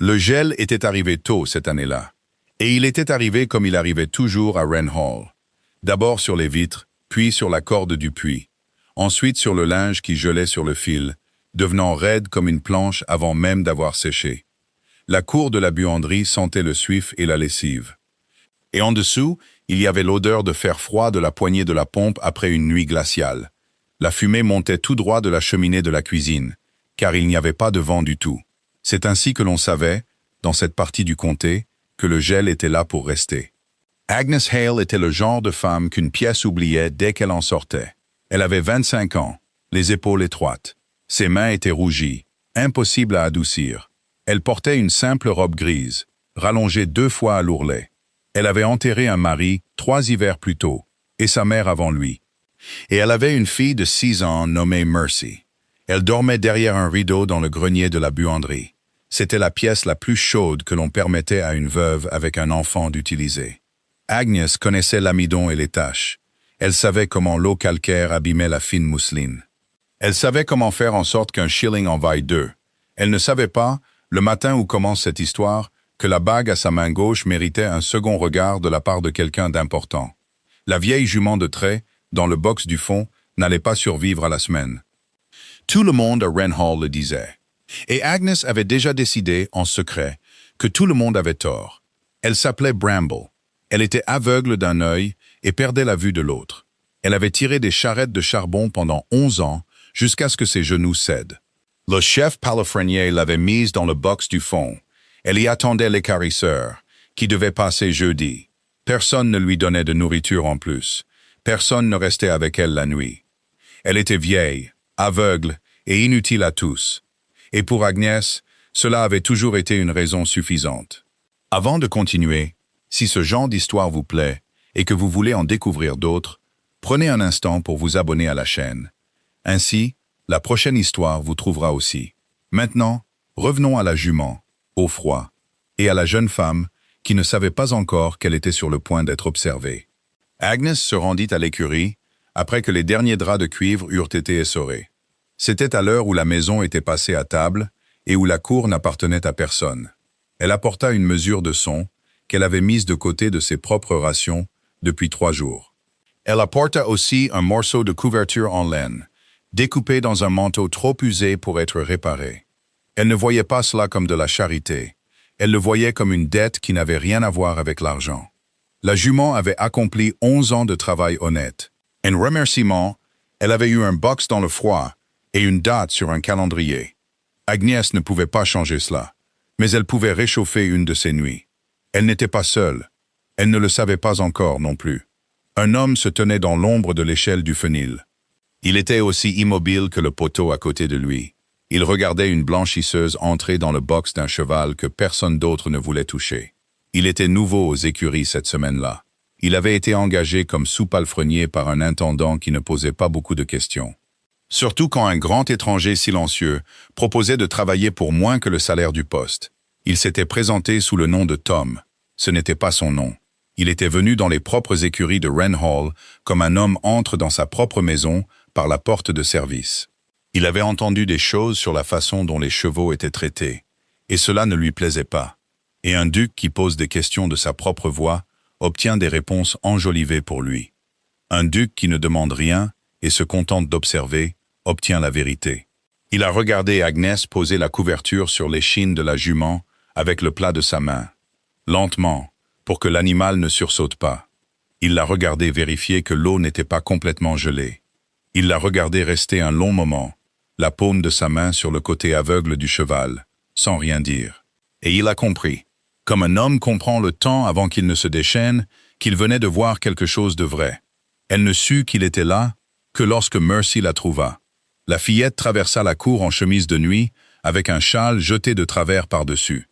Le gel était arrivé tôt cette année-là. Et il était arrivé comme il arrivait toujours à Wren Hall. D'abord sur les vitres, puis sur la corde du puits. Ensuite sur le linge qui gelait sur le fil, devenant raide comme une planche avant même d'avoir séché. La cour de la buanderie sentait le suif et la lessive. Et en dessous, il y avait l'odeur de fer froid de la poignée de la pompe après une nuit glaciale. La fumée montait tout droit de la cheminée de la cuisine, car il n'y avait pas de vent du tout. C'est ainsi que l'on savait, dans cette partie du comté, que le gel était là pour rester. Agnes Hale était le genre de femme qu'une pièce oubliait dès qu'elle en sortait. Elle avait 25 ans, les épaules étroites. Ses mains étaient rougies, impossibles à adoucir. Elle portait une simple robe grise, rallongée 2 fois à l'ourlet. Elle avait enterré un mari 3 hivers plus tôt, et sa mère avant lui. Et elle avait une fille de 6 ans nommée Mercy. Elle dormait derrière un rideau dans le grenier de la buanderie. C'était la pièce la plus chaude que l'on permettait à une veuve avec un enfant d'utiliser. Agnes connaissait l'amidon et les taches. Elle savait comment l'eau calcaire abîmait la fine mousseline. Elle savait comment faire en sorte qu'un shilling en vaille 2. Elle ne savait pas, le matin où commence cette histoire, que la bague à sa main gauche méritait un second regard de la part de quelqu'un d'important. La vieille jument de trait, dans le box du fond, n'allait pas survivre à la semaine. Tout le monde à Wren Hall le disait. Et Agnes avait déjà décidé, en secret, que tout le monde avait tort. Elle s'appelait Bramble. Elle était aveugle d'un œil et perdait la vue de l'autre. Elle avait tiré des charrettes de charbon pendant 11 ans, jusqu'à ce que ses genoux cèdent. Le chef palefrenier l'avait mise dans le box du fond. Elle y attendait l'équarrisseur, qui devait passer jeudi. Personne ne lui donnait de nourriture en plus. Personne ne restait avec elle la nuit. Elle était vieille, aveugle et inutile à tous. Et pour Agnès, cela avait toujours été une raison suffisante. Avant de continuer, si ce genre d'histoire vous plaît et que vous voulez en découvrir d'autres, prenez un instant pour vous abonner à la chaîne. Ainsi, la prochaine histoire vous trouvera aussi. Maintenant, revenons à la jument, au froid, et à la jeune femme qui ne savait pas encore qu'elle était sur le point d'être observée. Agnes se rendit à l'écurie après que les derniers draps de cuivre eurent été essorés. C'était à l'heure où la maison était passée à table et où la cour n'appartenait à personne. Elle apporta une mesure de son qu'elle avait mise de côté de ses propres rations depuis 3 jours. Elle apporta aussi un morceau de couverture en laine, découpé dans un manteau trop usé pour être réparé. Elle ne voyait pas cela comme de la charité. Elle le voyait comme une dette qui n'avait rien à voir avec l'argent. La jument avait accompli 11 ans de travail honnête. En remerciement, elle avait eu un box dans le froid et une date sur un calendrier. Agnès ne pouvait pas changer cela, mais elle pouvait réchauffer une de ses nuits. Elle n'était pas seule. Elle ne le savait pas encore non plus. Un homme se tenait dans l'ombre de l'échelle du fenil. Il était aussi immobile que le poteau à côté de lui. Il regardait une blanchisseuse entrer dans le box d'un cheval que personne d'autre ne voulait toucher. Il était nouveau aux écuries cette semaine-là. Il avait été engagé comme sous-palefrenier par un intendant qui ne posait pas beaucoup de questions. Surtout quand un grand étranger silencieux proposait de travailler pour moins que le salaire du poste. Il s'était présenté sous le nom de Tom. Ce n'était pas son nom. Il était venu dans les propres écuries de Wren Hall comme un homme entre dans sa propre maison par la porte de service. Il avait entendu des choses sur la façon dont les chevaux étaient traités, et cela ne lui plaisait pas. Et un duc qui pose des questions de sa propre voix obtient des réponses enjolivées pour lui. Un duc qui ne demande rien et se contente d'observer obtient la vérité. Il a regardé Agnès poser la couverture sur l'échine de la jument avec le plat de sa main, lentement, pour que l'animal ne sursaute pas. Il l'a regardé vérifier que l'eau n'était pas complètement gelée. Il l'a regardé rester un long moment, la paume de sa main sur le côté aveugle du cheval, sans rien dire. Et il a compris, comme un homme comprend le temps avant qu'il ne se déchaîne, qu'il venait de voir quelque chose de vrai. Elle ne sut qu'il était là que lorsque Mercy la trouva. La fillette traversa la cour en chemise de nuit, avec un châle jeté de travers par-dessus.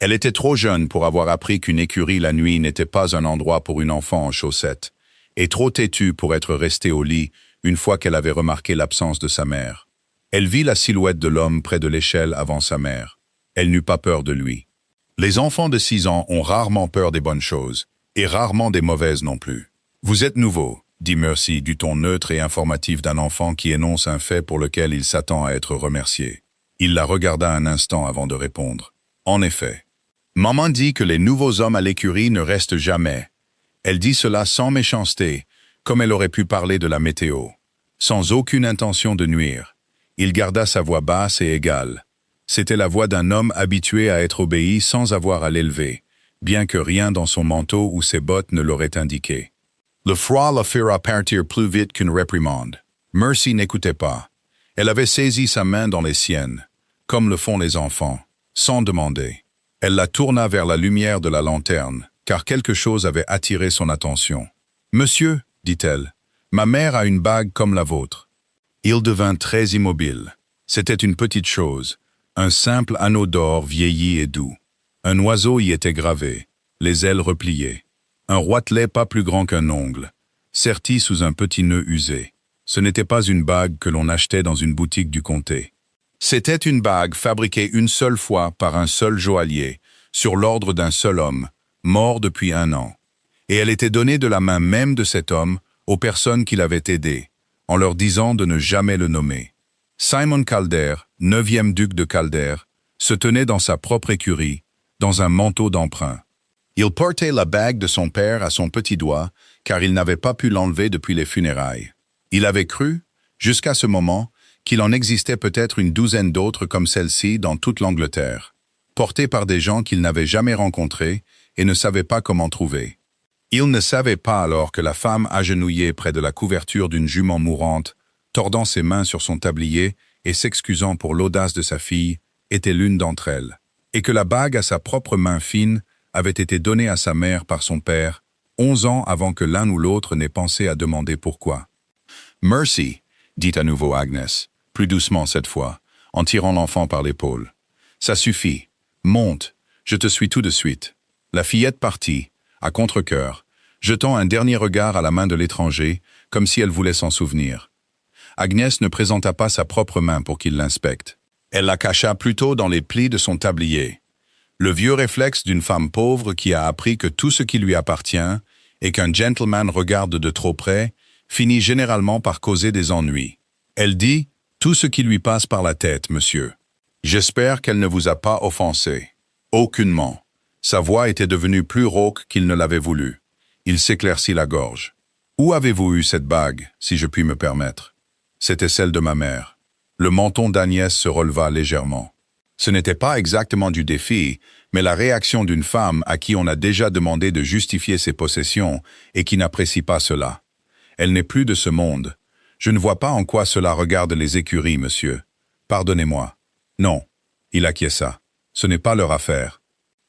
Elle était trop jeune pour avoir appris qu'une écurie la nuit n'était pas un endroit pour une enfant en chaussettes, et trop têtue pour être restée au lit une fois qu'elle avait remarqué l'absence de sa mère. Elle vit la silhouette de l'homme près de l'échelle avant sa mère. Elle n'eut pas peur de lui. Les enfants de 6 ans ont rarement peur des bonnes choses, et rarement des mauvaises non plus. « Vous êtes nouveau », dit Mercy du ton neutre et informatif d'un enfant qui énonce un fait pour lequel il s'attend à être remercié. Il la regarda un instant avant de répondre. En effet. Maman dit que les nouveaux hommes à l'écurie ne restent jamais. Elle dit cela sans méchanceté, comme elle aurait pu parler de la météo. Sans aucune intention de nuire. Il garda sa voix basse et égale. C'était la voix d'un homme habitué à être obéi sans avoir à l'élever, bien que rien dans son manteau ou ses bottes ne l'aurait indiqué. Le froid la fera partir plus vite qu'une réprimande. Mercy n'écoutait pas. Elle avait saisi sa main dans les siennes, comme le font les enfants, sans demander. Elle la tourna vers la lumière de la lanterne, car quelque chose avait attiré son attention. « Monsieur, dit-elle, ma mère a une bague comme la vôtre. » Il devint très immobile. C'était une petite chose, un simple anneau d'or vieilli et doux. Un oiseau y était gravé, les ailes repliées. Un roitelet pas plus grand qu'un ongle, serti sous un petit nœud usé. Ce n'était pas une bague que l'on achetait dans une boutique du comté. C'était une bague fabriquée une seule fois par un seul joaillier, sur l'ordre d'un seul homme, mort depuis 1 an. Et elle était donnée de la main même de cet homme aux personnes qui l'avaient aidé, en leur disant de ne jamais le nommer. Simon Calder, 9e duc de Calder, se tenait dans sa propre écurie, dans un manteau d'emprunt. Il portait la bague de son père à son petit doigt, car il n'avait pas pu l'enlever depuis les funérailles. Il avait cru, jusqu'à ce moment, qu'il en existait peut-être une douzaine d'autres comme celle-ci dans toute l'Angleterre, portées par des gens qu'il n'avait jamais rencontrés et ne savait pas comment trouver. Il ne savait pas alors que la femme agenouillée près de la couverture d'une jument mourante, tordant ses mains sur son tablier et s'excusant pour l'audace de sa fille, était l'une d'entre elles, et que la bague à sa propre main fine avait été donnée à sa mère par son père, 11 ans avant que l'un ou l'autre n'ait pensé à demander pourquoi. « Mercy », dit à nouveau Agnès, plus doucement cette fois, en tirant l'enfant par l'épaule. « Ça suffit. Monte, je te suis tout de suite. » La fillette partit, à contre-cœur, jetant un dernier regard à la main de l'étranger, comme si elle voulait s'en souvenir. Agnès ne présenta pas sa propre main pour qu'il l'inspecte. Elle la cacha plutôt dans les plis de son tablier. Le vieux réflexe d'une femme pauvre qui a appris que tout ce qui lui appartient et qu'un gentleman regarde de trop près finit généralement par causer des ennuis. Elle dit « Tout ce qui lui passe par la tête, monsieur. J'espère qu'elle ne vous a pas offensé. » Aucunement. Sa voix était devenue plus rauque qu'il ne l'avait voulu. Il s'éclaircit la gorge. « Où avez-vous eu cette bague, si je puis me permettre ?» C'était celle de ma mère. Le menton d'Agnès se releva légèrement. Ce n'était pas exactement du défi, mais la réaction d'une femme à qui on a déjà demandé de justifier ses possessions et qui n'apprécie pas cela. Elle n'est plus de ce monde. Je ne vois pas en quoi cela regarde les écuries, monsieur. Pardonnez-moi. Non. Il acquiesça. Ce n'est pas leur affaire.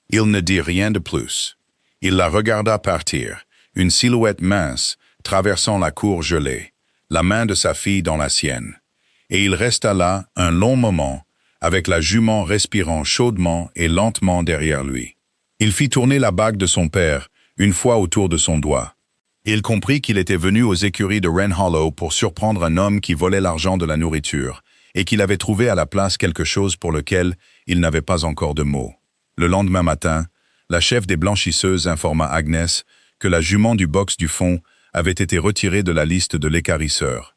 Il ne dit rien de plus. Il la regarda partir, une silhouette mince, traversant la cour gelée, la main de sa fille dans la sienne. Et il resta là un long moment, avec la jument respirant chaudement et lentement derrière lui. Il fit tourner la bague de son père, une fois autour de son doigt. Il comprit qu'il était venu aux écuries de Wren Hollow pour surprendre un homme qui volait l'argent de la nourriture, et qu'il avait trouvé à la place quelque chose pour lequel il n'avait pas encore de mots. Le lendemain matin, la chef des blanchisseuses informa Agnès que la jument du box du fond avait été retirée de la liste de l'équarrisseur.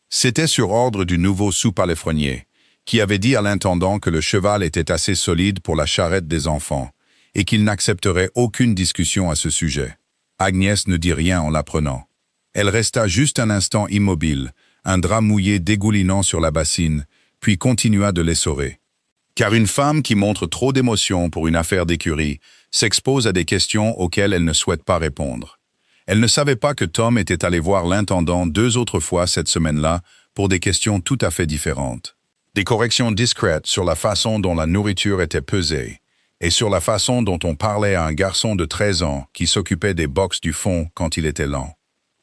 C'était sur ordre du nouveau sous-palefrenier, qui avait dit à l'intendant que le cheval était assez solide pour la charrette des enfants, et qu'il n'accepterait aucune discussion à ce sujet. Agnès ne dit rien en l'apprenant. Elle resta juste un instant immobile, un drap mouillé dégoulinant sur la bassine, puis continua de l'essorer. Car une femme qui montre trop d'émotion pour une affaire d'écurie s'expose à des questions auxquelles elle ne souhaite pas répondre. Elle ne savait pas que Tom était allé voir l'intendant 2 autres fois cette semaine-là pour des questions tout à fait différentes. Des corrections discrètes sur la façon dont la nourriture était pesée, et sur la façon dont on parlait à un garçon de 13 ans qui s'occupait des box du fond quand il était lent.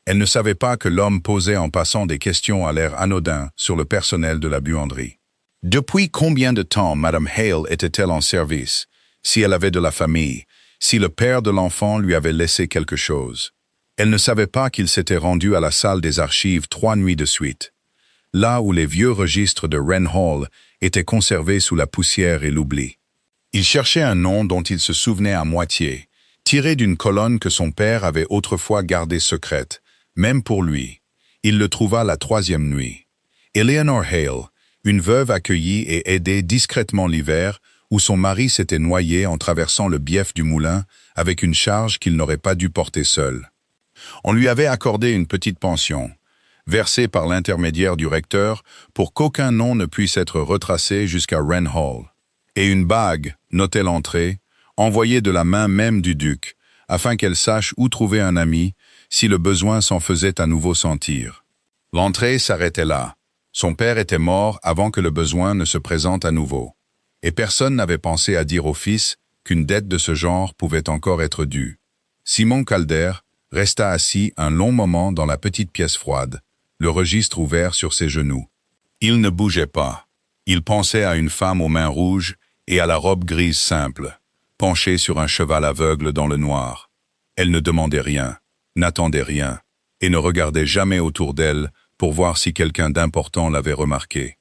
Elle ne savait pas que l'homme posait en passant des questions à l'air anodin sur le personnel de la buanderie. Depuis combien de temps Madame Hale était-elle en service, si elle avait de la famille, si le père de l'enfant lui avait laissé quelque chose? Elle ne savait pas qu'il s'était rendu à la salle des archives 3 nuits de suite, là où les vieux registres de Wren Hall étaient conservés sous la poussière et l'oubli. Il cherchait un nom dont il se souvenait à moitié, tiré d'une colonne que son père avait autrefois gardée secrète, même pour lui. Il le trouva la 3e nuit. Eleanor Hale, une veuve accueillie et aidée discrètement l'hiver, où son mari s'était noyé en traversant le bief du moulin avec une charge qu'il n'aurait pas dû porter seul. On lui avait accordé une petite pension, versée par l'intermédiaire du recteur pour qu'aucun nom ne puisse être retracé jusqu'à Wren Hall, et une bague, notait l'entrée, envoyée de la main même du duc, afin qu'elle sache où trouver un ami si le besoin s'en faisait à nouveau sentir. L'entrée s'arrêtait là. Son père était mort avant que le besoin ne se présente à nouveau, et personne n'avait pensé à dire au fils qu'une dette de ce genre pouvait encore être due. Simon Calder resta assis un long moment dans la petite pièce froide, le registre ouvert sur ses genoux. Il ne bougeait pas. Il pensait à une femme aux mains rouges et à la robe grise simple, penchée sur un cheval aveugle dans le noir. Elle ne demandait rien, n'attendait rien, et ne regardait jamais autour d'elle pour voir si quelqu'un d'important l'avait remarqué.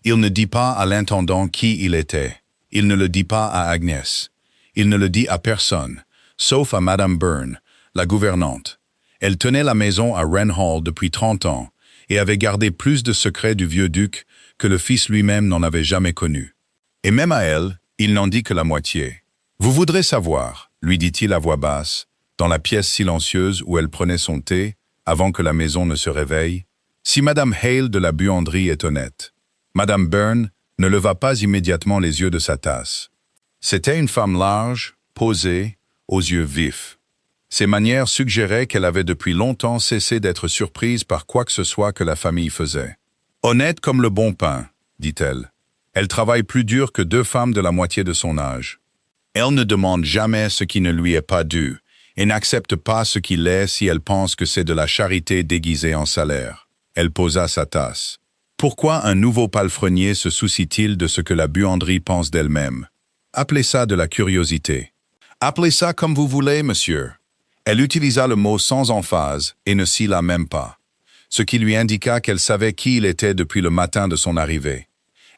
Il ne dit pas à l'intendant qui il était. Il ne le dit pas à Agnès. Il ne le dit à personne, sauf à Madame Byrne, la gouvernante. Elle tenait la maison à Wren Hall depuis 30 ans et avait gardé plus de secrets du vieux duc que le fils lui-même n'en avait jamais connu. Et même à elle, il n'en dit que la moitié. « Vous voudrez savoir, lui dit-il à voix basse, dans la pièce silencieuse où elle prenait son thé, avant que la maison ne se réveille, si Madame Hale de la buanderie est honnête. » Madame Byrne ne leva pas immédiatement les yeux de sa tasse. C'était une femme large, posée, aux yeux vifs. Ses manières suggéraient qu'elle avait depuis longtemps cessé d'être surprise par quoi que ce soit que la famille faisait. « Honnête comme le bon pain, dit-elle. Elle travaille plus dur que 2 femmes de la moitié de son âge. Elle ne demande jamais ce qui ne lui est pas dû et n'accepte pas ce qu'il est si elle pense que c'est de la charité déguisée en salaire. » Elle posa sa tasse. Pourquoi un nouveau palefrenier se soucie-t-il de ce que la buanderie pense d'elle-même? Appelez ça de la curiosité. Appelez ça comme vous voulez, monsieur. Elle utilisa le mot sans emphase et ne s'y la même pas, ce qui lui indiqua qu'elle savait qui il était depuis le matin de son arrivée.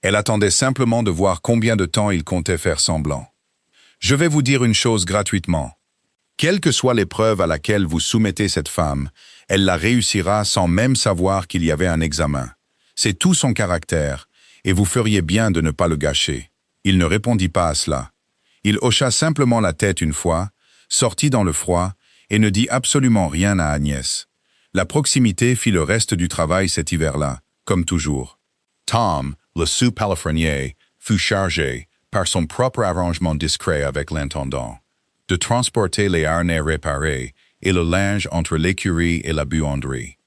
Elle attendait simplement de voir combien de temps il comptait faire semblant. Je vais vous dire une chose gratuitement. Quelle que soit l'épreuve à laquelle vous soumettez cette femme, elle la réussira sans même savoir qu'il y avait un examen. C'est tout son caractère, et vous feriez bien de ne pas le gâcher. Il ne répondit pas à cela. Il hocha simplement la tête une fois, sortit dans le froid, et ne dit absolument rien à Agnès. La proximité fit le reste du travail cet hiver-là, comme toujours. Tom, le sous-palefrenier, fut chargé, par son propre arrangement discret avec l'intendant, de transporter les harnais réparés et le linge entre l'écurie et la buanderie.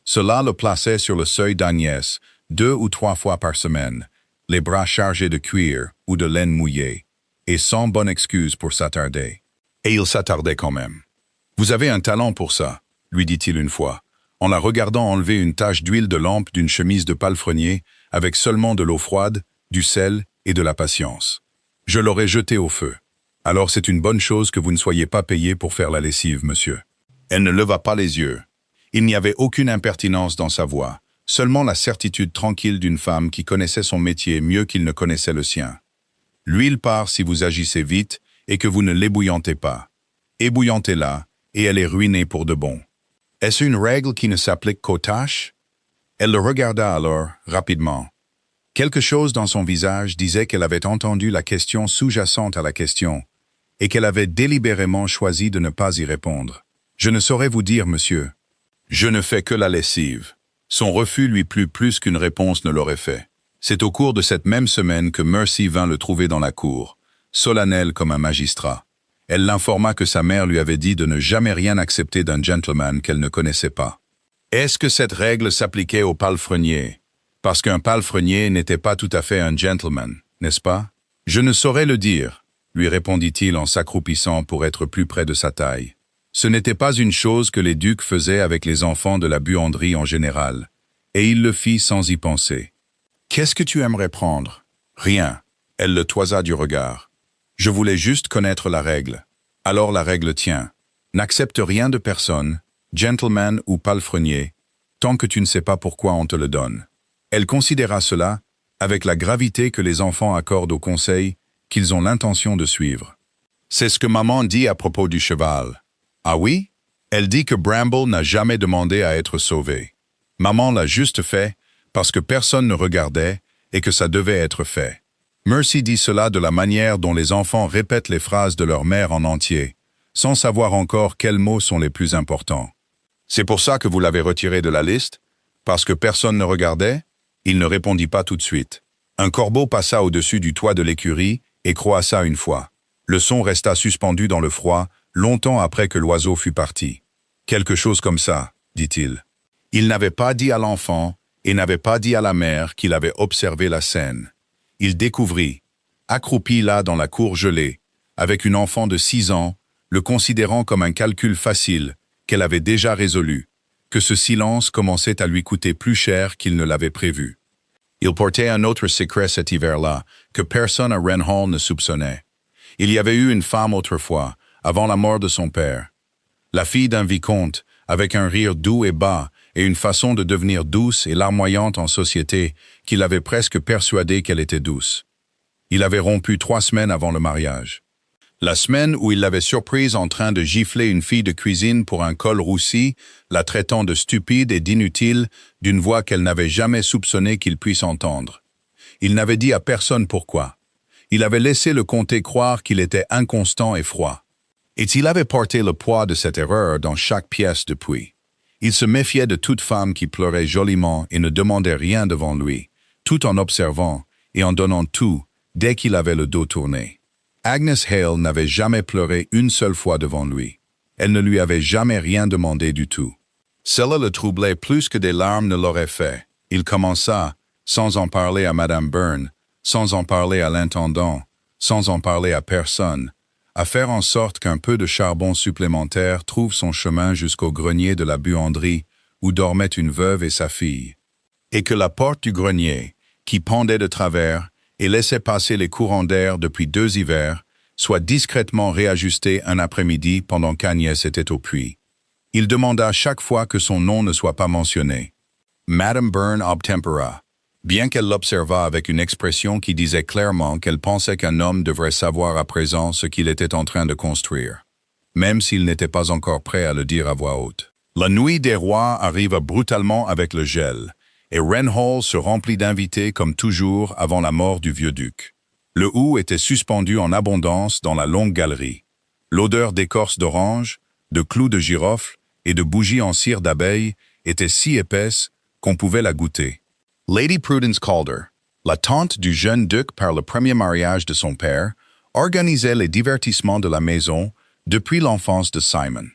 Cela le plaçait sur le seuil d'Agnès 2 ou 3 fois par semaine, les bras chargés de cuir ou de laine mouillée, et sans bonne excuse pour s'attarder. Et il s'attardait quand même. « Vous avez un talent pour ça, » lui dit-il une fois, en la regardant enlever une tache d'huile de lampe d'une chemise de palefrenier avec seulement de l'eau froide, du sel et de la patience. « Je l'aurais jeté au feu. Alors c'est une bonne chose que vous ne soyez pas payé pour faire la lessive, monsieur. » Elle ne leva pas les yeux. Il n'y avait aucune impertinence dans sa voix, seulement la certitude tranquille d'une femme qui connaissait son métier mieux qu'il ne connaissait le sien. L'huile part si vous agissez vite et que vous ne l'ébouillantez pas. Ébouillantez-la, et elle est ruinée pour de bon. Est-ce une règle qui ne s'applique qu'aux tâches? Elle le regarda alors, rapidement. Quelque chose dans son visage disait qu'elle avait entendu la question sous-jacente à la question, et qu'elle avait délibérément choisi de ne pas y répondre. « Je ne saurais vous dire, monsieur. Je ne fais que la lessive. » Son refus lui plut plus qu'une réponse ne l'aurait fait. C'est au cours de cette même semaine que Mercy vint le trouver dans la cour, solennel comme un magistrat. Elle l'informa que sa mère lui avait dit de ne jamais rien accepter d'un gentleman qu'elle ne connaissait pas. Est-ce que cette règle s'appliquait aux palefreniers? Parce qu'un palefrenier n'était pas tout à fait un gentleman, n'est-ce pas? Je ne saurais le dire, lui répondit-il en s'accroupissant pour être plus près de sa taille. Ce n'était pas une chose que les ducs faisaient avec les enfants de la buanderie en général, et il le fit sans y penser. « Qu'est-ce que tu aimerais prendre? »« Rien. » Elle le toisa du regard. « Je voulais juste connaître la règle. Alors la règle tient. N'accepte rien de personne, gentleman ou palefrenier, tant que tu ne sais pas pourquoi on te le donne. » Elle considéra cela avec la gravité que les enfants accordent aux conseils qu'ils ont l'intention de suivre. « C'est ce que maman dit à propos du cheval. » « Ah oui? Elle dit que Bramble n'a jamais demandé à être sauvé. Maman l'a juste fait parce que personne ne regardait et que ça devait être fait. Mercy dit cela de la manière dont les enfants répètent les phrases de leur mère en entier, sans savoir encore quels mots sont les plus importants. C'est pour ça que vous l'avez retiré de la liste? Parce que personne ne regardait? Il ne répondit pas tout de suite. Un corbeau passa au-dessus du toit de l'écurie et croassa une fois. Le son resta suspendu dans le froid, longtemps après que l'oiseau fut parti. Quelque chose comme ça, dit-il. Il n'avait pas dit à l'enfant et n'avait pas dit à la mère qu'il avait observé la scène. Il découvrit, accroupi là dans la cour gelée, avec une enfant de 6 ans, le considérant comme un calcul facile, qu'elle avait déjà résolu, que ce silence commençait à lui coûter plus cher qu'il ne l'avait prévu. Il portait un autre secret cet hiver-là, que personne à Wren Hall ne soupçonnait. Il y avait eu une femme autrefois, avant la mort de son père. La fille d'un vicomte, avec un rire doux et bas, et une façon de devenir douce et larmoyante en société, qu'il avait presque persuadé qu'elle était douce. Il avait rompu 3 semaines avant le mariage. La semaine où il l'avait surprise en train de gifler une fille de cuisine pour un col roussi, la traitant de stupide et d'inutile, d'une voix qu'elle n'avait jamais soupçonné qu'il puisse entendre. Il n'avait dit à personne pourquoi. Il avait laissé le comté croire qu'il était inconstant et froid. Et il avait porté le poids de cette erreur dans chaque pièce depuis. Il se méfiait de toute femme qui pleurait joliment et ne demandait rien devant lui, tout en observant et en donnant tout dès qu'il avait le dos tourné. Agnes Hale n'avait jamais pleuré une seule fois devant lui. Elle ne lui avait jamais rien demandé du tout. Cela le troublait plus que des larmes ne l'auraient fait. Il commença, sans en parler à Madame Byrne, sans en parler à l'intendant, sans en parler à personne, à faire en sorte qu'un peu de charbon supplémentaire trouve son chemin jusqu'au grenier de la buanderie où dormaient une veuve et sa fille, et que la porte du grenier, qui pendait de travers et laissait passer les courants d'air depuis 2 hivers, soit discrètement réajustée un après-midi pendant qu'Agnès était au puits. Il demanda chaque fois que son nom ne soit pas mentionné. Madame Byrne obtempéra, bien qu'elle l'observât avec une expression qui disait clairement qu'elle pensait qu'un homme devrait savoir à présent ce qu'il était en train de construire, même s'il n'était pas encore prêt à le dire à voix haute. La nuit des rois arriva brutalement avec le gel, et Wren Hall se remplit d'invités comme toujours avant la mort du vieux duc. Le houx était suspendu en abondance dans la longue galerie. L'odeur d'écorce d'orange, de clous de girofle et de bougies en cire d'abeille était si épaisse qu'on pouvait la goûter. Lady Prudence Calder, la tante du jeune duc par le premier mariage de son père, organisait les divertissements de la maison depuis l'enfance de Simon.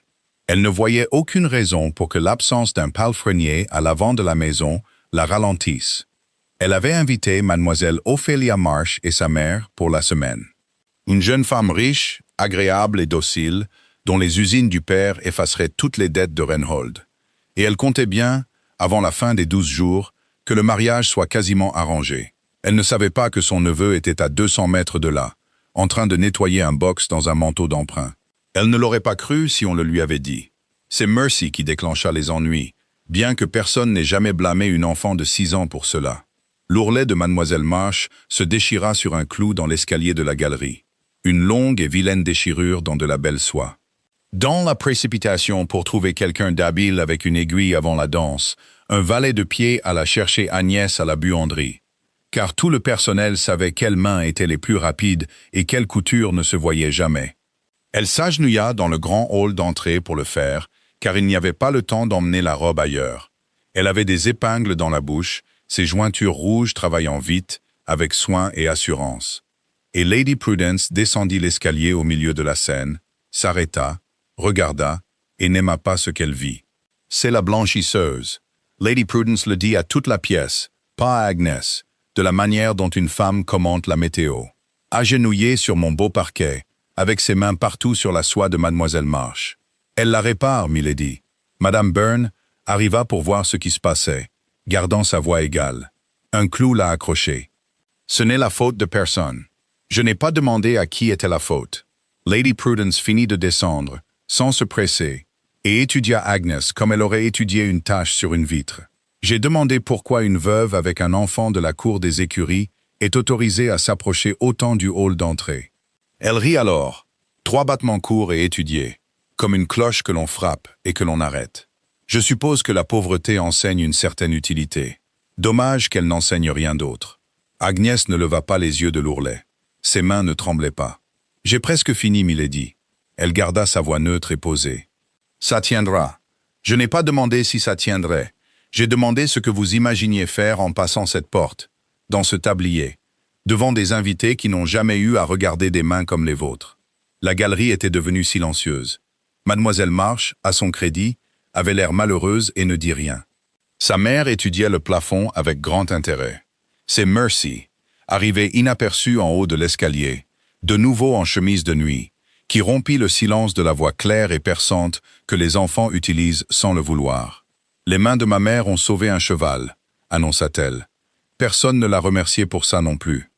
Elle ne voyait aucune raison pour que l'absence d'un palefrenier à l'avant de la maison la ralentisse. Elle avait invité mademoiselle Ophelia Marsh et sa mère pour la semaine. Une jeune femme riche, agréable et docile, dont les usines du père effaceraient toutes les dettes de Reinhold. Et elle comptait bien, avant la fin des 12 jours, que le mariage soit quasiment arrangé. Elle ne savait pas que son neveu était à 200 mètres de là, en train de nettoyer un box dans un manteau d'emprunt. Elle ne l'aurait pas cru si on le lui avait dit. C'est Mercy qui déclencha les ennuis, bien que personne n'ait jamais blâmé une enfant de 6 ans pour cela. L'ourlet de mademoiselle Marsh se déchira sur un clou dans l'escalier de la galerie. Une longue et vilaine déchirure dans de la belle soie. Dans la précipitation pour trouver quelqu'un d'habile avec une aiguille avant la danse, un valet de pied alla chercher Agnès à la buanderie. Car tout le personnel savait quelles mains étaient les plus rapides et quelle couture ne se voyait jamais. Elle s'agenouilla dans le grand hall d'entrée pour le faire, car il n'y avait pas le temps d'emmener la robe ailleurs. Elle avait des épingles dans la bouche, ses jointures rouges travaillant vite, avec soin et assurance. Et Lady Prudence descendit l'escalier au milieu de la scène, s'arrêta, regarda, et n'aima pas ce qu'elle vit. C'est la blanchisseuse. Lady Prudence le dit à toute la pièce, pas à Agnès, de la manière dont une femme commente la météo. Agenouillée sur mon beau parquet, avec ses mains partout sur la soie de mademoiselle Marsh. Elle la répare, milady. Madame Byrne arriva pour voir ce qui se passait, gardant sa voix égale. Un clou l'a accroché. Ce n'est la faute de personne. Je n'ai pas demandé à qui était la faute. Lady Prudence finit de descendre, sans se presser, et étudia Agnès comme elle aurait étudié une tache sur une vitre. J'ai demandé pourquoi une veuve avec un enfant de la cour des écuries est autorisée à s'approcher autant du hall d'entrée. Elle rit alors, 3 battements courts et étudiés, comme une cloche que l'on frappe et que l'on arrête. Je suppose que la pauvreté enseigne une certaine utilité. Dommage qu'elle n'enseigne rien d'autre. Agnès ne leva pas les yeux de l'ourlet. Ses mains ne tremblaient pas. « J'ai presque fini, milady. » Elle garda sa voix neutre et posée. « Ça tiendra. Je n'ai pas demandé si ça tiendrait. J'ai demandé ce que vous imaginiez faire en passant cette porte, dans ce tablier, devant des invités qui n'ont jamais eu à regarder des mains comme les vôtres. » La galerie était devenue silencieuse. Mademoiselle March, à son crédit, avait l'air malheureuse et ne dit rien. Sa mère étudiait le plafond avec grand intérêt. C'est Mercy, arrivée inaperçue en haut de l'escalier, de nouveau en chemise de nuit, qui rompit le silence de la voix claire et perçante que les enfants utilisent sans le vouloir. « Les mains de ma mère ont sauvé un cheval », annonça-t-elle. Personne ne la remerciait pour ça non plus.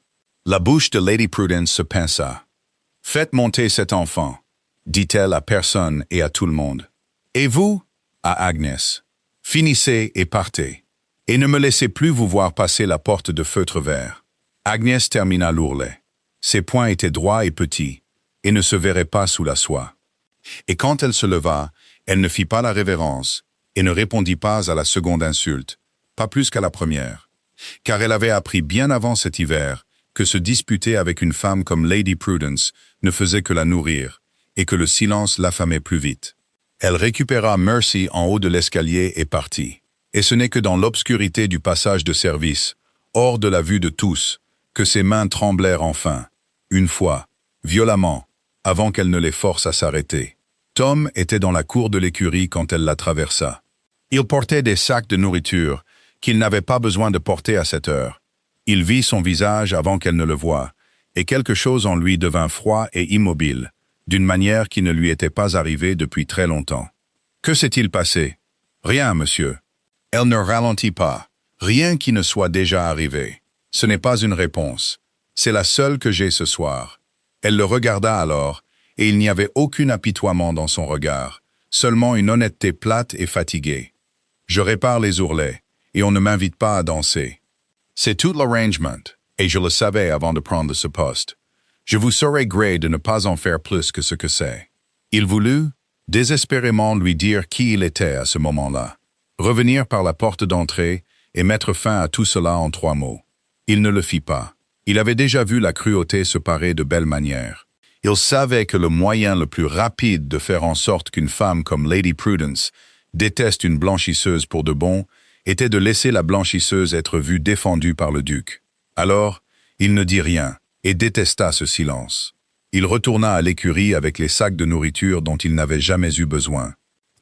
La bouche de Lady Prudence se pinça. « Faites monter cet enfant », dit-elle à personne et à tout le monde. « Et vous ?» à Agnès. « Finissez et partez. Et ne me laissez plus vous voir passer la porte de feutre vert. » Agnès termina l'ourlet. Ses poings étaient droits et petits, et ne se verraient pas sous la soie. Et quand elle se leva, elle ne fit pas la révérence, et ne répondit pas à la seconde insulte, pas plus qu'à la première. Car elle avait appris bien avant cet hiver que se disputer avec une femme comme Lady Prudence ne faisait que la nourrir, et que le silence l'affamait plus vite. Elle récupéra Mercy en haut de l'escalier et partit. Et ce n'est que dans l'obscurité du passage de service, hors de la vue de tous, que ses mains tremblèrent enfin, une fois, violemment, avant qu'elle ne les force à s'arrêter. Tom était dans la cour de l'écurie quand elle la traversa. Il portait des sacs de nourriture qu'il n'avait pas besoin de porter à cette heure. Il vit son visage avant qu'elle ne le voie, et quelque chose en lui devint froid et immobile, d'une manière qui ne lui était pas arrivée depuis très longtemps. « Que s'est-il passé ?»« Rien, monsieur. » Elle ne ralentit pas. « Rien qui ne soit déjà arrivé. Ce n'est pas une réponse. C'est la seule que j'ai ce soir. » Elle le regarda alors, et il n'y avait aucun apitoiement dans son regard, seulement une honnêteté plate et fatiguée. « Je répare les ourlets, et on ne m'invite pas à danser. C'est tout l'arrangement, et je le savais avant de prendre ce poste. Je vous serais gré de ne pas en faire plus que ce que c'est. » Il voulut, désespérément, lui dire qui il était à ce moment-là, revenir par la porte d'entrée et mettre fin à tout cela en 3 mots. Il ne le fit pas. Il avait déjà vu la cruauté se parer de belle manière. Il savait que le moyen le plus rapide de faire en sorte qu'une femme comme Lady Prudence déteste une blanchisseuse pour de bon était de laisser la blanchisseuse être vue défendue par le duc. Alors, il ne dit rien et détesta ce silence. Il retourna à l'écurie avec les sacs de nourriture dont il n'avait jamais eu besoin.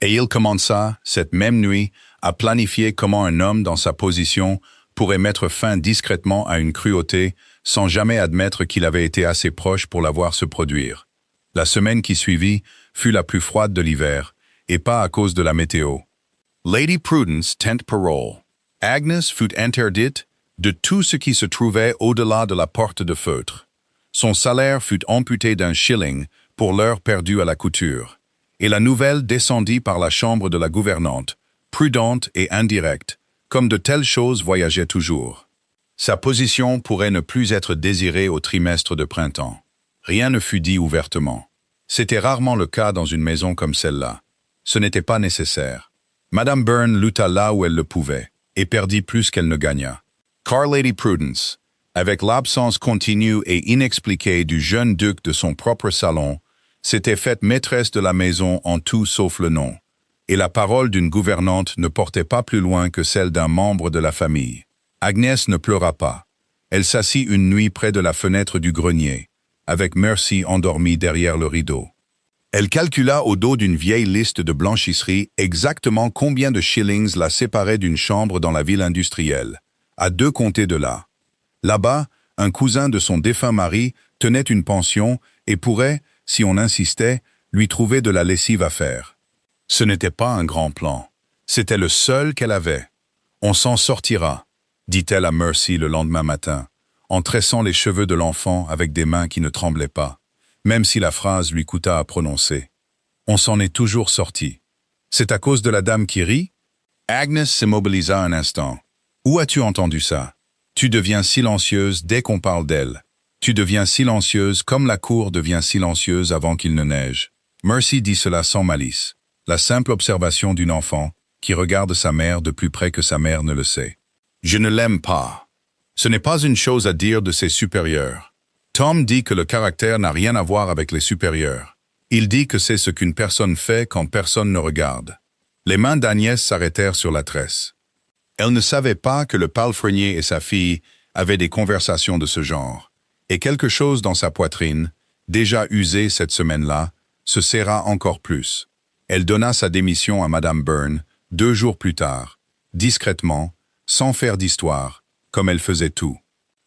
Et il commença, cette même nuit, à planifier comment un homme dans sa position pourrait mettre fin discrètement à une cruauté sans jamais admettre qu'il avait été assez proche pour la voir se produire. La semaine qui suivit fut la plus froide de l'hiver, et pas à cause de la météo. Lady Prudence tint parole. Agnes fut interdite de tout ce qui se trouvait au-delà de la porte de feutre. Son salaire fut amputé d'1 shilling pour l'heure perdue à la couture, et la nouvelle descendit par la chambre de la gouvernante, prudente et indirecte, comme de telles choses voyageaient toujours. Sa position pourrait ne plus être désirée au trimestre de printemps. Rien ne fut dit ouvertement. C'était rarement le cas dans une maison comme celle-là. Ce n'était pas nécessaire. Madame Byrne lutta là où elle le pouvait, et perdit plus qu'elle ne gagna. Car Lady Prudence, avec l'absence continue et inexpliquée du jeune duc de son propre salon, s'était faite maîtresse de la maison en tout sauf le nom, et la parole d'une gouvernante ne portait pas plus loin que celle d'un membre de la famille. Agnès ne pleura pas. Elle s'assit une nuit près de la fenêtre du grenier, avec Mercy endormie derrière le rideau. Elle calcula au dos d'une vieille liste de blanchisserie exactement combien de shillings la séparaient d'une chambre dans la ville industrielle, à 2 comtés de là. Là-bas, un cousin de son défunt mari tenait une pension et pourrait, si on insistait, lui trouver de la lessive à faire. Ce n'était pas un grand plan. C'était le seul qu'elle avait. « On s'en sortira », dit-elle à Mercy le lendemain matin, en tressant les cheveux de l'enfant avec des mains qui ne tremblaient pas, même si la phrase lui coûta à prononcer. « On s'en est toujours sorti. C'est à cause de la dame qui rit ?» Agnes s'immobilisa un instant. « Où as-tu entendu ça? Tu deviens silencieuse dès qu'on parle d'elle. Tu deviens silencieuse comme la cour devient silencieuse avant qu'il ne neige. » Mercy dit cela sans malice. La simple observation d'une enfant qui regarde sa mère de plus près que sa mère ne le sait. « Je ne l'aime pas. » Ce n'est pas une chose à dire de ses supérieurs. Tom dit que le caractère n'a rien à voir avec les supérieurs. Il dit que c'est ce qu'une personne fait quand personne ne regarde. Les mains d'Agnès s'arrêtèrent sur la tresse. Elle ne savait pas que le palefrenier et sa fille avaient des conversations de ce genre, et quelque chose dans sa poitrine, déjà usée cette semaine-là, se serra encore plus. Elle donna sa démission à Madame Byrne 2 jours plus tard, discrètement, sans faire d'histoire, comme elle faisait tout.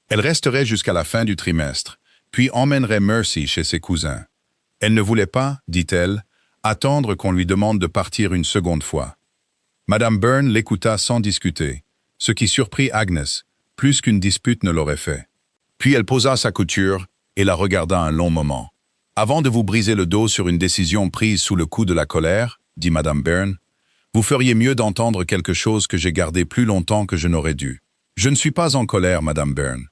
Elle resterait jusqu'à la fin du trimestre, puis emmènerait Mercy chez ses cousins. Elle ne voulait pas, dit-elle, attendre qu'on lui demande de partir une seconde fois. Madame Byrne l'écouta sans discuter, ce qui surprit Agnes, plus qu'une dispute ne l'aurait fait. Puis elle posa sa couture et la regarda un long moment. « Avant de vous briser le dos sur une décision prise sous le coup de la colère, dit Madame Byrne, vous feriez mieux d'entendre quelque chose que j'ai gardé plus longtemps que je n'aurais dû. Je ne suis pas en colère, Madame Byrne.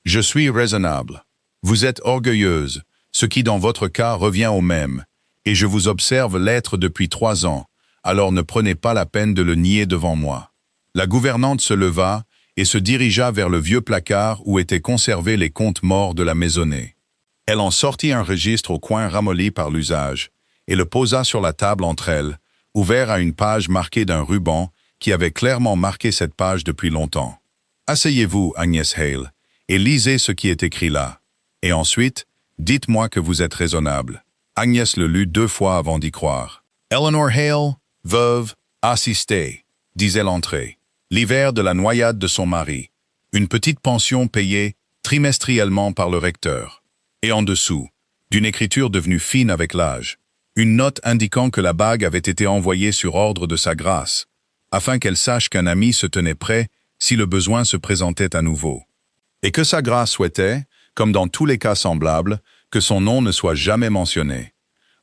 Je suis raisonnable. Vous êtes orgueilleuse, ce qui dans votre cas revient au même, et je vous observe l'être depuis 3 ans, alors ne prenez pas la peine de le nier devant moi. » La gouvernante se leva et se dirigea vers le vieux placard où étaient conservés les comptes morts de la maisonnée. Elle en sortit un registre au coin ramolli par l'usage, et le posa sur la table entre elles, ouvert à une page marquée d'un ruban qui avait clairement marqué cette page depuis longtemps. « Asseyez-vous, Agnès Hale, et lisez ce qui est écrit là. Et ensuite, dites-moi que vous êtes raisonnable. » Agnès le lut 2 fois avant d'y croire. « Eleanor Hale, veuve, assistée, » disait l'entrée. L'hiver de la noyade de son mari. Une petite pension payée trimestriellement par le recteur. Et en dessous, d'une écriture devenue fine avec l'âge, une note indiquant que la bague avait été envoyée sur ordre de sa grâce, afin qu'elle sache qu'un ami se tenait prêt si le besoin se présentait à nouveau. Et que sa grâce souhaitait, comme dans tous les cas semblables, que son nom ne soit jamais mentionné.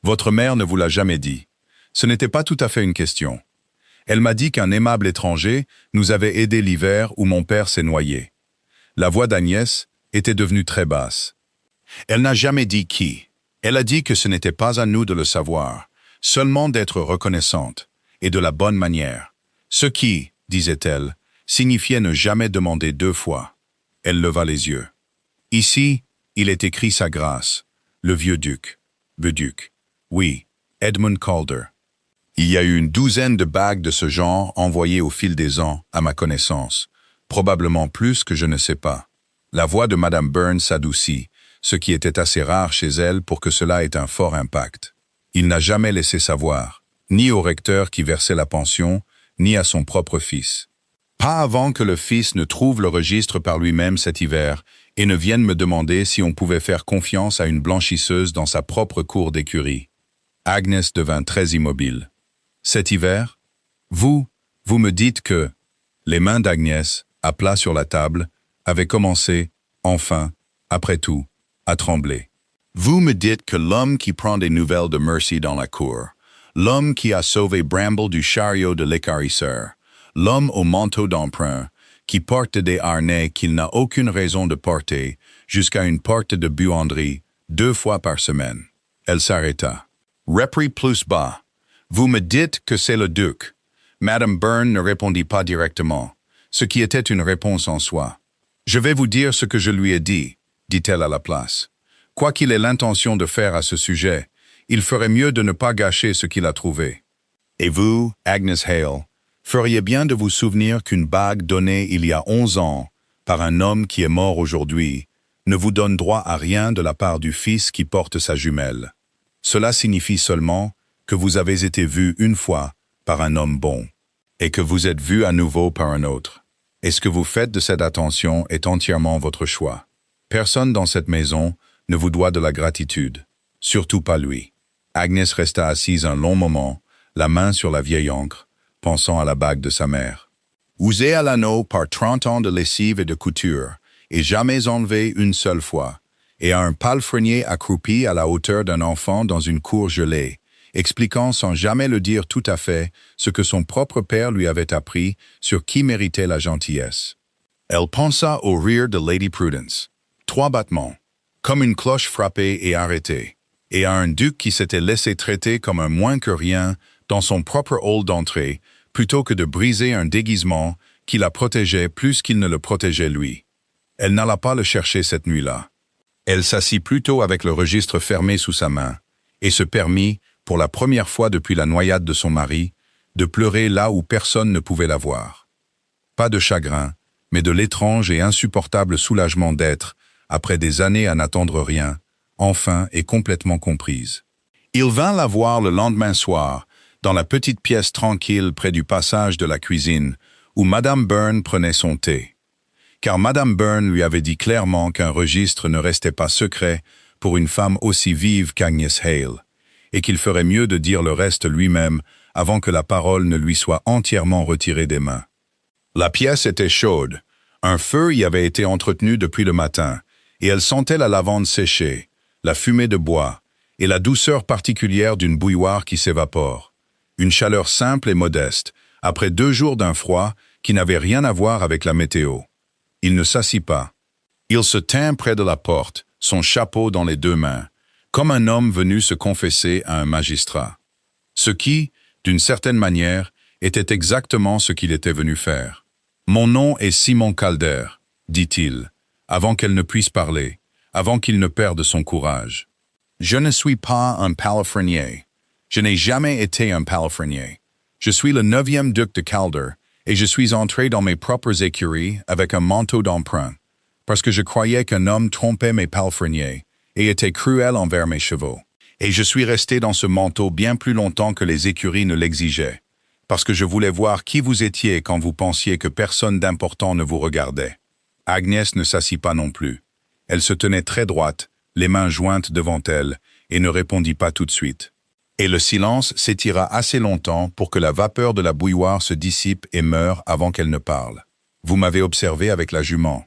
Votre mère ne vous l'a jamais dit. Ce n'était pas tout à fait une question. Elle m'a dit qu'un aimable étranger nous avait aidé l'hiver où mon père s'est noyé. La voix d'Agnès était devenue très basse. Elle n'a jamais dit qui. Elle a dit que ce n'était pas à nous de le savoir, seulement d'être reconnaissante, et de la bonne manière. Ce qui, disait-elle, signifiait ne jamais demander 2 fois. Elle leva les yeux. Ici, il est écrit sa grâce, le vieux duc. Beduc. Oui, Edmund Calder. Il y a eu une 12aine de bagues de ce genre envoyées au fil des ans, à ma connaissance. Probablement plus que je ne sais pas. La voix de Madame Byrne s'adoucit, ce qui était assez rare chez elle pour que cela ait un fort impact. Il n'a jamais laissé savoir, ni au recteur qui versait la pension, ni à son propre fils. Pas avant que le fils ne trouve le registre par lui-même cet hiver et ne vienne me demander si on pouvait faire confiance à une blanchisseuse dans sa propre cour d'écurie. Agnès devint très immobile. Cet hiver, vous me dites que... Les mains d'Agnès, à plat sur la table, avaient commencé, enfin, après tout, à trembler. Vous me dites que l'homme qui prend des nouvelles de Mercy dans la cour, l'homme qui a sauvé Bramble du chariot de l'équarrisseur, l'homme au manteau d'emprunt, qui porte des harnais qu'il n'a aucune raison de porter, jusqu'à une porte de buanderie, 2 fois par semaine. Elle s'arrêta. Repris plus bas. Vous me dites que c'est le duc. Madame Byrne ne répondit pas directement, ce qui était une réponse en soi. Je vais vous dire ce que je lui ai dit, dit-elle à la place. Quoi qu'il ait l'intention de faire à ce sujet, il ferait mieux de ne pas gâcher ce qu'il a trouvé. Et vous, Agnes Hale, feriez bien de vous souvenir qu'une bague donnée il y a 11 ans, par un homme qui est mort aujourd'hui, ne vous donne droit à rien de la part du fils qui porte sa jumelle. Cela signifie seulement que vous avez été vu une fois par un homme bon, et que vous êtes vu à nouveau par un autre. Et ce que vous faites de cette attention est entièrement votre choix. Personne dans cette maison ne vous doit de la gratitude, surtout pas lui. Agnès resta assise un long moment, la main sur la vieille encre, pensant à la bague de sa mère. Usée à l'anneau par 30 ans de lessive et de couture, et jamais enlevée une seule fois, et à un palefrenier accroupi à la hauteur d'un enfant dans une cour gelée, expliquant sans jamais le dire tout à fait ce que son propre père lui avait appris sur qui méritait la gentillesse. Elle pensa au rire de Lady Prudence. 3 battements, comme une cloche frappée et arrêtée, et à un duc qui s'était laissé traiter comme un moins que rien dans son propre hall d'entrée, plutôt que de briser un déguisement qui la protégeait plus qu'il ne le protégeait lui. Elle n'alla pas le chercher cette nuit-là. Elle s'assit plutôt avec le registre fermé sous sa main, et se permit, pour la première fois depuis la noyade de son mari, de pleurer là où personne ne pouvait la voir. Pas de chagrin, mais de l'étrange et insupportable soulagement d'être, après des années à n'attendre rien, enfin et complètement comprise. Il vint la voir le lendemain soir, dans la petite pièce tranquille près du passage de la cuisine, où Madame Byrne prenait son thé. Car Madame Byrne lui avait dit clairement qu'un registre ne restait pas secret pour une femme aussi vive qu'Agnès Hale, et qu'il ferait mieux de dire le reste lui-même avant que la parole ne lui soit entièrement retirée des mains. La pièce était chaude, un feu y avait été entretenu depuis le matin, et elle sentait la lavande séchée, la fumée de bois, et la douceur particulière d'une bouilloire qui s'évapore. Une chaleur simple et modeste, après 2 jours d'un froid qui n'avait rien à voir avec la météo. Il ne s'assit pas. Il se tint près de la porte, son chapeau dans les 2 mains, comme un homme venu se confesser à un magistrat. Ce qui, d'une certaine manière, était exactement ce qu'il était venu faire. « Mon nom est Simon Calder », dit-il, avant qu'elle ne puisse parler, avant qu'il ne perde son courage. « Je ne suis pas un palefrenier. Je n'ai jamais été un palefrenier. Je suis le 9e duc de Calder, et je suis entré dans mes propres écuries avec un manteau d'emprunt, parce que je croyais qu'un homme trompait mes palefreniers et était cruel envers mes chevaux. Et je suis resté dans ce manteau bien plus longtemps que les écuries ne l'exigeaient, parce que je voulais voir qui vous étiez quand vous pensiez que personne d'important ne vous regardait. » Agnès ne s'assit pas non plus. Elle se tenait très droite, les mains jointes devant elle, et ne répondit pas tout de suite. Et le silence s'étira assez longtemps pour que la vapeur de la bouilloire se dissipe et meure avant qu'elle ne parle. « Vous m'avez observé avec la jument. »«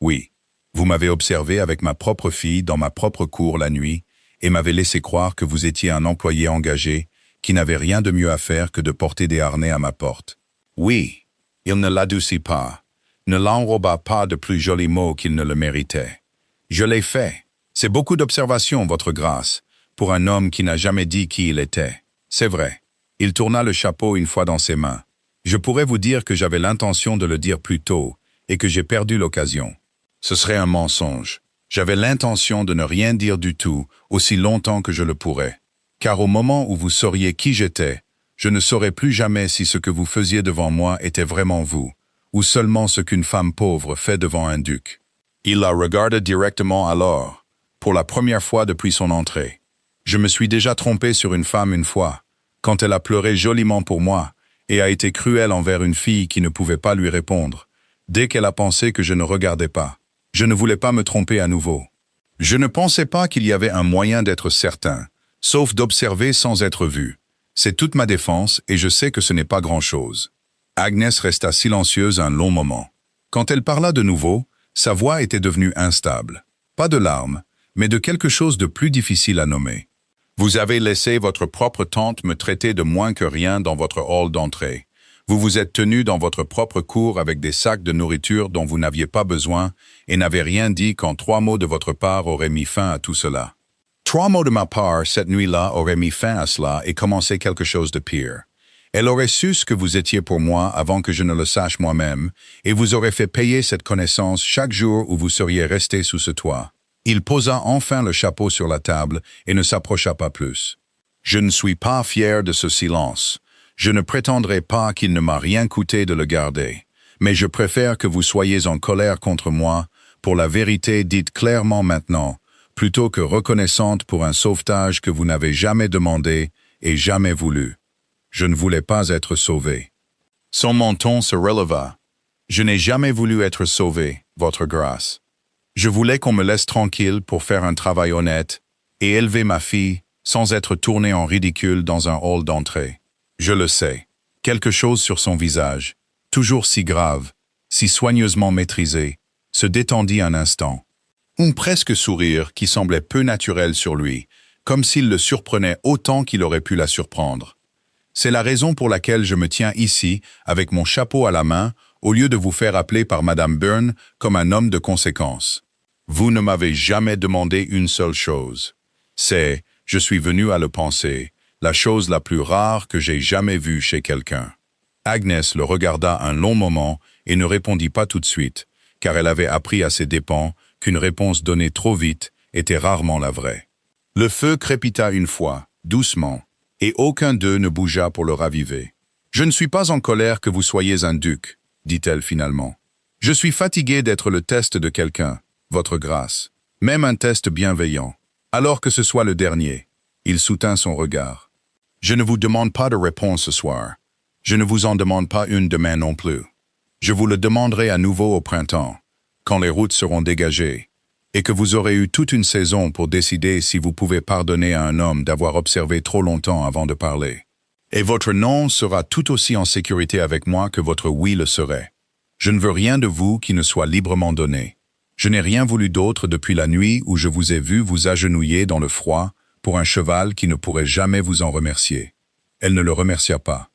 Oui. Vous m'avez observé avec ma propre fille dans ma propre cour la nuit, et m'avez laissé croire que vous étiez un employé engagé, qui n'avait rien de mieux à faire que de porter des harnais à ma porte. Oui, il ne l'adoucit pas, ne l'enroba pas de plus jolis mots qu'il ne le méritait. Je l'ai fait. C'est beaucoup d'observation, votre grâce, pour un homme qui n'a jamais dit qui il était. C'est vrai. Il tourna le chapeau une fois dans ses mains. Je pourrais vous dire que j'avais l'intention de le dire plus tôt, et que j'ai perdu l'occasion. Ce serait un mensonge. J'avais l'intention de ne rien dire du tout, aussi longtemps que je le pourrais. Car au moment où vous sauriez qui j'étais, je ne saurais plus jamais si ce que vous faisiez devant moi était vraiment vous, ou seulement ce qu'une femme pauvre fait devant un duc. Il la regarda directement alors, pour la première fois depuis son entrée. Je me suis déjà trompé sur une femme une fois, quand elle a pleuré joliment pour moi, et a été cruelle envers une fille qui ne pouvait pas lui répondre, dès qu'elle a pensé que je ne regardais pas. Je ne voulais pas me tromper à nouveau. Je ne pensais pas qu'il y avait un moyen d'être certain, sauf d'observer sans être vu. C'est toute ma défense et je sais que ce n'est pas grand-chose. Agnès resta silencieuse un long moment. Quand elle parla de nouveau, sa voix était devenue instable. Pas de larmes, mais de quelque chose de plus difficile à nommer. Vous avez laissé votre propre tante me traiter de moins que rien dans votre hall d'entrée. Vous vous êtes tenu dans votre propre cour avec des sacs de nourriture dont vous n'aviez pas besoin et n'avez rien dit quand 3 mots de votre part auraient mis fin à tout cela. 3 mots de ma part cette nuit-là auraient mis fin à cela et commencé quelque chose de pire. Elle aurait su ce que vous étiez pour moi avant que je ne le sache moi-même et vous aurait fait payer cette connaissance chaque jour où vous seriez resté sous ce toit. Il posa enfin le chapeau sur la table et ne s'approcha pas plus. Je ne suis pas fier de ce silence. Je ne prétendrai pas qu'il ne m'a rien coûté de le garder, mais je préfère que vous soyez en colère contre moi, pour la vérité dite clairement maintenant, plutôt que reconnaissante pour un sauvetage que vous n'avez jamais demandé et jamais voulu. Je ne voulais pas être sauvé. Son menton se releva. Je n'ai jamais voulu être sauvé, votre grâce. Je voulais qu'on me laisse tranquille pour faire un travail honnête et élever ma fille sans être tourné en ridicule dans un hall d'entrée. Je le sais. Quelque chose sur son visage, toujours si grave, si soigneusement maîtrisé, se détendit un instant. Un presque sourire qui semblait peu naturel sur lui, comme s'il le surprenait autant qu'il aurait pu la surprendre. C'est la raison pour laquelle je me tiens ici, avec mon chapeau à la main, au lieu de vous faire appeler par Madame Byrne comme un homme de conséquence. Vous ne m'avez jamais demandé une seule chose. C'est, je suis venu à le penser, la chose la plus rare que j'ai jamais vue chez quelqu'un. Agnès le regarda un long moment et ne répondit pas tout de suite, car elle avait appris à ses dépens qu'une réponse donnée trop vite était rarement la vraie. Le feu crépita une fois, doucement, et aucun d'eux ne bougea pour le raviver. « Je ne suis pas en colère que vous soyez un duc, » dit-elle finalement. « Je suis fatiguée d'être le test de quelqu'un, votre grâce, même un test bienveillant. Alors que ce soit le dernier. » Il soutint son regard. « Je ne vous demande pas de réponse ce soir. Je ne vous en demande pas une demain non plus. Je vous le demanderai à nouveau au printemps, quand les routes seront dégagées, et que vous aurez eu toute une saison pour décider si vous pouvez pardonner à un homme d'avoir observé trop longtemps avant de parler. Et votre non sera tout aussi en sécurité avec moi que votre oui le serait. Je ne veux rien de vous qui ne soit librement donné. Je n'ai rien voulu d'autre depuis la nuit où je vous ai vu vous agenouiller dans le froid pour un cheval qui ne pourrait jamais vous en remercier. » Elle ne le remercia pas.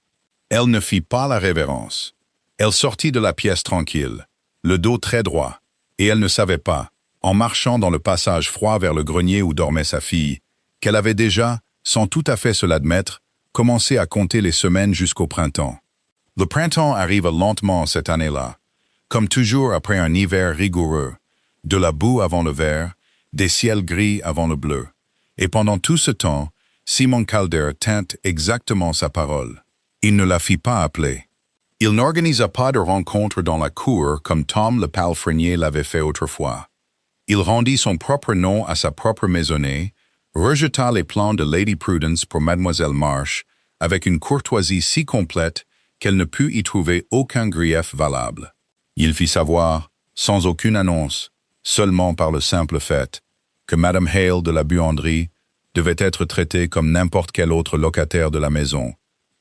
Elle ne fit pas la révérence. Elle sortit de la pièce tranquille, le dos très droit, et elle ne savait pas, en marchant dans le passage froid vers le grenier où dormait sa fille, qu'elle avait déjà, sans tout à fait se l'admettre, commencé à compter les semaines jusqu'au printemps. Le printemps arrive lentement cette année-là, comme toujours après un hiver rigoureux, de la boue avant le vert, des ciels gris avant le bleu. Et pendant tout ce temps, Simon Calder tint exactement sa parole. Il ne la fit pas appeler. Il n'organisa pas de rencontre dans la cour comme Tom le palefrenier l'avait fait autrefois. Il rendit son propre nom à sa propre maisonnée, rejeta les plans de Lady Prudence pour Mademoiselle Marsh avec une courtoisie si complète qu'elle ne put y trouver aucun grief valable. Il fit savoir, sans aucune annonce, seulement par le simple fait, que Madame Hale de la buanderie devait être traitée comme n'importe quel autre locataire de la maison,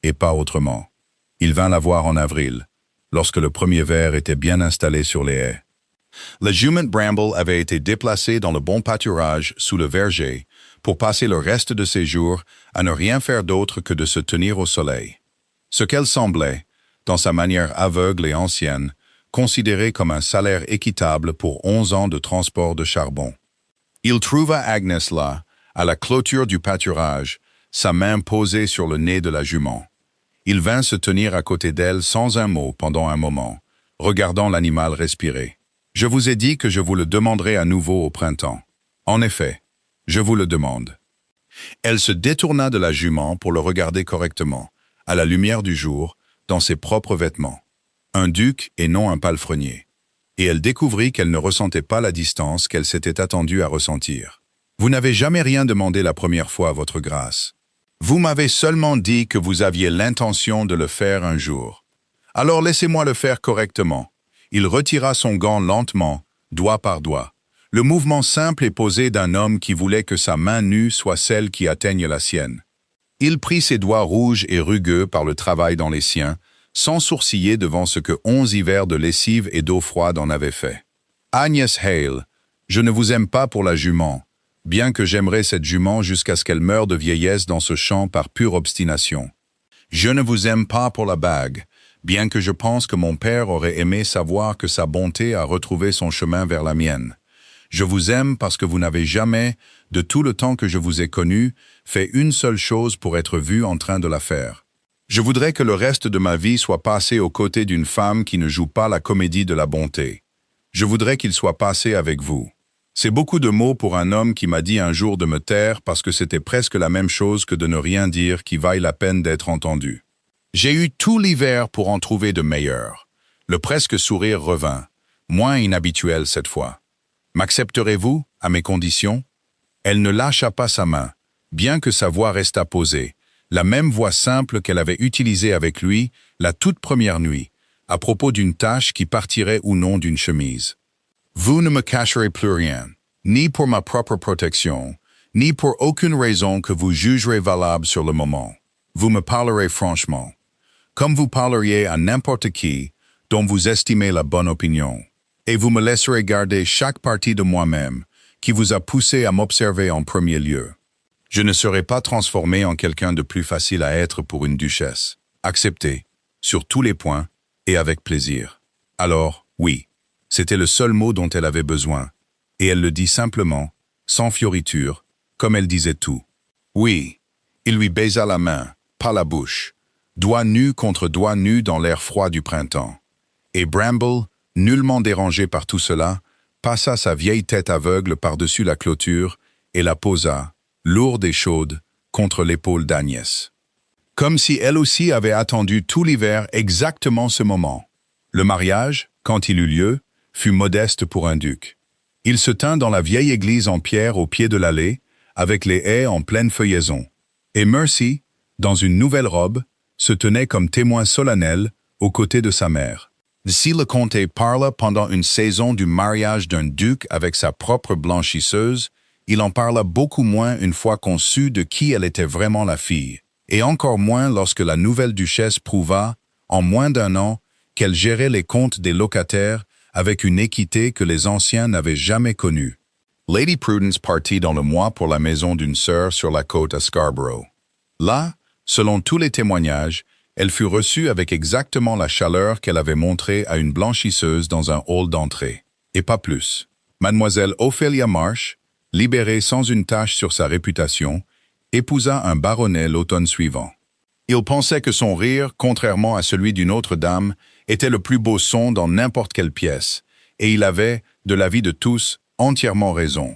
et pas autrement. Il vint la voir en avril, lorsque le premier ver était bien installé sur les haies. La jument Bramble avait été déplacée dans le bon pâturage sous le verger pour passer le reste de ses jours à ne rien faire d'autre que de se tenir au soleil. Ce qu'elle semblait, dans sa manière aveugle et ancienne, considérer comme un salaire équitable pour 11 ans de transport de charbon. Il trouva Agnes là, à la clôture du pâturage, sa main posée sur le nez de la jument. Il vint se tenir à côté d'elle sans un mot pendant un moment, regardant l'animal respirer. « Je vous ai dit que je vous le demanderai à nouveau au printemps. En effet, je vous le demande. » Elle se détourna de la jument pour le regarder correctement, à la lumière du jour, dans ses propres vêtements. Un duc et non un palefrenier. Et elle découvrit qu'elle ne ressentait pas la distance qu'elle s'était attendue à ressentir. « Vous n'avez jamais rien demandé la première fois, votre grâce. Vous m'avez seulement dit que vous aviez l'intention de le faire un jour. Alors laissez-moi le faire correctement. » Il retira son gant lentement, doigt par doigt. Le mouvement simple et posé d'un homme qui voulait que sa main nue soit celle qui atteigne la sienne. Il prit ses doigts rouges et rugueux par le travail dans les siens, sans sourciller devant ce que 11 hivers de lessive et d'eau froide en avaient fait. « Agnès Hale, je ne vous aime pas pour la jument, bien que j'aimerais cette jument jusqu'à ce qu'elle meure de vieillesse dans ce champ par pure obstination. Je ne vous aime pas pour la bague, bien que je pense que mon père aurait aimé savoir que sa bonté a retrouvé son chemin vers la mienne. Je vous aime parce que vous n'avez jamais, de tout le temps que je vous ai connu, fait une seule chose pour être vu en train de la faire. Je voudrais que le reste de ma vie soit passé aux côtés d'une femme qui ne joue pas la comédie de la bonté. Je voudrais qu'il soit passé avec vous. C'est beaucoup de mots pour un homme qui m'a dit un jour de me taire parce que c'était presque la même chose que de ne rien dire qui vaille la peine d'être entendu. J'ai eu tout l'hiver pour en trouver de meilleurs. » Le presque sourire revint, moins inhabituel cette fois. « M'accepterez-vous, à mes conditions ?» Elle ne lâcha pas sa main, bien que sa voix restât posée, la même voix simple qu'elle avait utilisée avec lui la toute première nuit, à propos d'une tache qui partirait ou non d'une chemise. « Vous ne me cacherez plus rien, ni pour ma propre protection, ni pour aucune raison que vous jugerez valable sur le moment. Vous me parlerez franchement, comme vous parleriez à n'importe qui dont vous estimez la bonne opinion, et vous me laisserez garder chaque partie de moi-même qui vous a poussé à m'observer en premier lieu. Je ne serai pas transformé en quelqu'un de plus facile à être pour une duchesse. Acceptez, sur tous les points, et avec plaisir. » Alors, oui, c'était le seul mot dont elle avait besoin, et elle le dit simplement, sans fioriture, comme elle disait tout. Oui, il lui baisa la main, pas la bouche, doigt nu contre doigt nu dans l'air froid du printemps. Et Bramble, nullement dérangé par tout cela, passa sa vieille tête aveugle par-dessus la clôture et la posa, lourde et chaude, contre l'épaule d'Agnès. Comme si elle aussi avait attendu tout l'hiver exactement ce moment. Le mariage, quand il eut lieu, fut modeste pour un duc. Il se tint dans la vieille église en pierre au pied de l'allée, avec les haies en pleine feuillaison. Et Mercy, dans une nouvelle robe, se tenait comme témoin solennel aux côtés de sa mère. Si le comte parle pendant une saison du mariage d'un duc avec sa propre blanchisseuse, il en parla beaucoup moins une fois qu'on sut de qui elle était vraiment la fille, et encore moins lorsque la nouvelle duchesse prouva, en moins d'un an, qu'elle gérait les comptes des locataires avec une équité que les anciens n'avaient jamais connue. Lady Prudence partit dans le mois pour la maison d'une sœur sur la côte à Scarborough. Là, selon tous les témoignages, elle fut reçue avec exactement la chaleur qu'elle avait montrée à une blanchisseuse dans un hall d'entrée. Et pas plus. Mademoiselle Ophelia Marsh, libérée sans une tache sur sa réputation, épousa un baronnet l'automne suivant. Il pensait que son rire, contrairement à celui d'une autre dame, était le plus beau son dans n'importe quelle pièce, et il avait, de l'avis de tous, entièrement raison.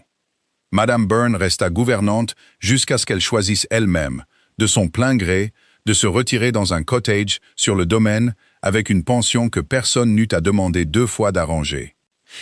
Madame Byrne resta gouvernante jusqu'à ce qu'elle choisisse elle-même, de son plein gré, de se retirer dans un cottage sur le domaine avec une pension que personne n'eut à demander 2 fois d'arranger.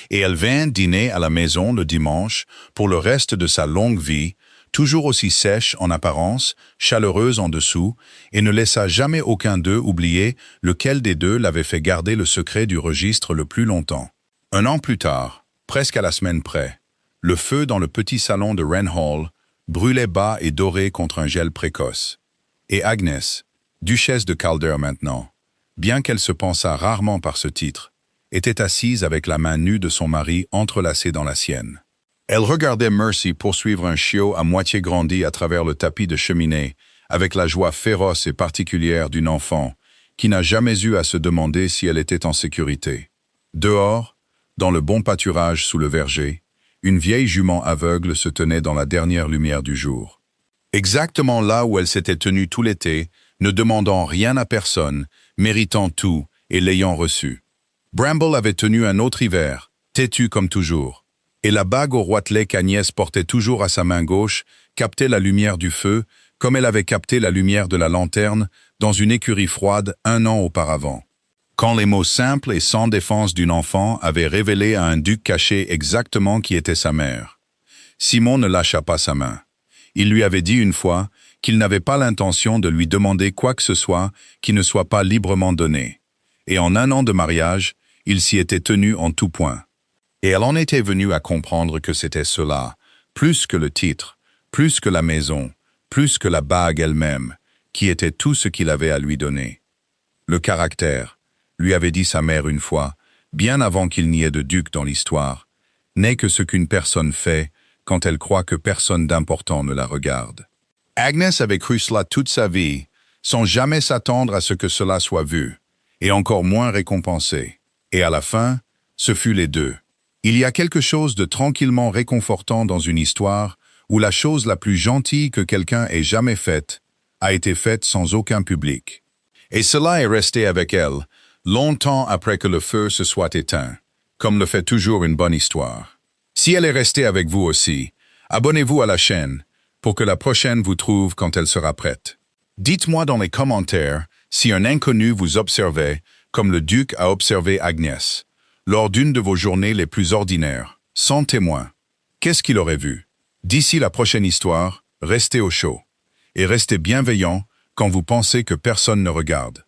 Et elle vint dîner à la maison le dimanche pour le reste de sa longue vie, toujours aussi sèche en apparence, chaleureuse en dessous, et ne laissa jamais aucun d'eux oublier lequel des deux l'avait fait garder le secret du registre le plus longtemps. 1 an plus tard, presque à la semaine près, le feu dans le petit salon de Wren Hall brûlait bas et doré contre un gel précoce. Et Agnès, duchesse de Kildare maintenant, bien qu'elle se pensât rarement par ce titre, était assise avec la main nue de son mari entrelacée dans la sienne. Elle regardait Mercy poursuivre un chiot à moitié grandi à travers le tapis de cheminée, avec la joie féroce et particulière d'une enfant qui n'a jamais eu à se demander si elle était en sécurité. Dehors, dans le bon pâturage sous le verger, une vieille jument aveugle se tenait dans la dernière lumière du jour. Exactement là où elle s'était tenue tout l'été, ne demandant rien à personne, méritant tout et l'ayant reçu. Bramble avait tenu un autre hiver, têtu comme toujours, et la bague au roitelet qu'Agnès portait toujours à sa main gauche captait la lumière du feu, comme elle avait capté la lumière de la lanterne dans une écurie froide 1 an auparavant. Quand les mots simples et sans défense d'une enfant avaient révélé à un duc caché exactement qui était sa mère. Simon ne lâcha pas sa main. Il lui avait dit une fois qu'il n'avait pas l'intention de lui demander quoi que ce soit qui ne soit pas librement donné. Et en 1 an de mariage, il s'y était tenu en tout point. Et elle en était venue à comprendre que c'était cela, plus que le titre, plus que la maison, plus que la bague elle-même, qui était tout ce qu'il avait à lui donner. Le caractère, lui avait dit sa mère une fois, bien avant qu'il n'y ait de duc dans l'histoire, n'est que ce qu'une personne fait quand elle croit que personne d'important ne la regarde. Agnès avait cru cela toute sa vie, sans jamais s'attendre à ce que cela soit vu, et encore moins récompensé. Et à la fin, ce fut les deux. Il y a quelque chose de tranquillement réconfortant dans une histoire où la chose la plus gentille que quelqu'un ait jamais faite a été faite sans aucun public. Et cela est resté avec elle, longtemps après que le feu se soit éteint, comme le fait toujours une bonne histoire. Si elle est restée avec vous aussi, abonnez-vous à la chaîne pour que la prochaine vous trouve quand elle sera prête. Dites-moi dans les commentaires si un inconnu vous observait comme le duc a observé Agnès, lors d'une de vos journées les plus ordinaires, sans témoin. Qu'est-ce qu'il aurait vu? D'ici la prochaine histoire, restez au chaud. Et restez bienveillant quand vous pensez que personne ne regarde.